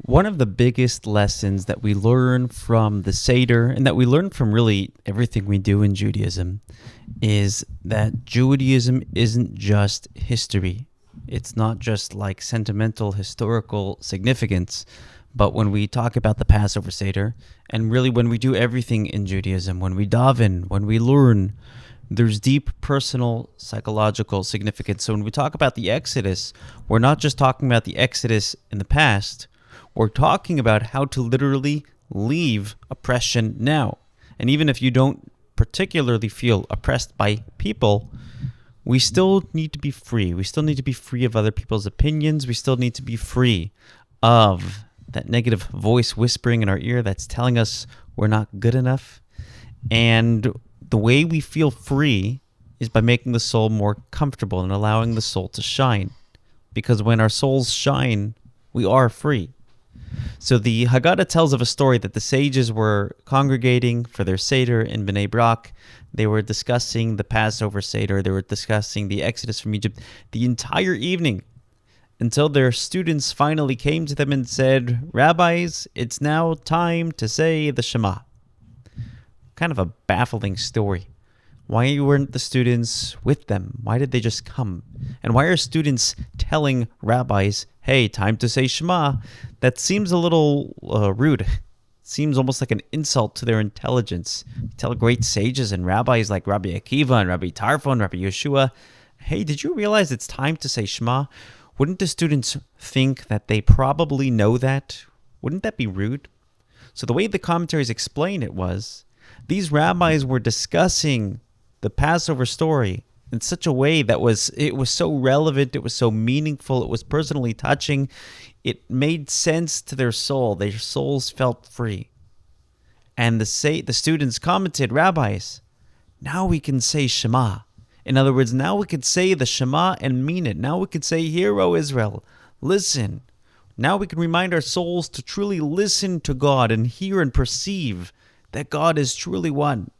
One of the biggest lessons that we learn from the Seder, and that we learn from really everything we do in Judaism, is that Judaism isn't just history. It's not just like sentimental historical significance, but when we talk about the Passover Seder, and really when we do everything in Judaism, when we daven, when we learn, there's deep personal psychological significance. So when we talk about the Exodus, we're not just talking about the Exodus in the past, we're talking about how to literally leave oppression now. And even if you don't particularly feel oppressed by people, we still need to be free. We still need to be free of other people's opinions. We still need to be free of that negative voice whispering in our ear that's telling us we're not good enough. And the way we feel free is by making the soul more comfortable and allowing the soul to shine. Because when our souls shine, we are free. So the Haggadah tells of a story that the sages were congregating for their Seder in Bnei Brak. They were discussing the Passover Seder. They were discussing the Exodus from Egypt the entire evening until their students finally came to them and said, "Rabbis, it's now time to say the Shema." Kind of a baffling story. Why weren't the students with them? Why did they just come? And why are students telling rabbis, "Hey, time to say Shema"? That seems a little rude. It seems almost like an insult to their intelligence. You tell great sages and rabbis like Rabbi Akiva and Rabbi Tarfon and Rabbi Yeshua, "Hey, did you realize it's time to say Shema?" Wouldn't the students think that they probably know that? Wouldn't that be rude? So the way the commentaries explain it was, these rabbis were discussing the Passover story in such a way that it was so relevant, it was so meaningful, it was personally touching, it made sense to their soul. Their souls felt free. And the students commented, "Rabbis, now we can say Shema." In other words, now we could say the Shema and mean it. Now we could say, "Hear, O Israel, listen." Now we can remind our souls to truly listen to God and hear and perceive that God is truly one.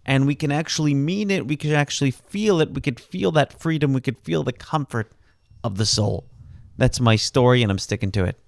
And we can actually mean it. We can actually feel it. We could feel that freedom. We could feel the comfort of the soul. That's my story, and I'm sticking to it.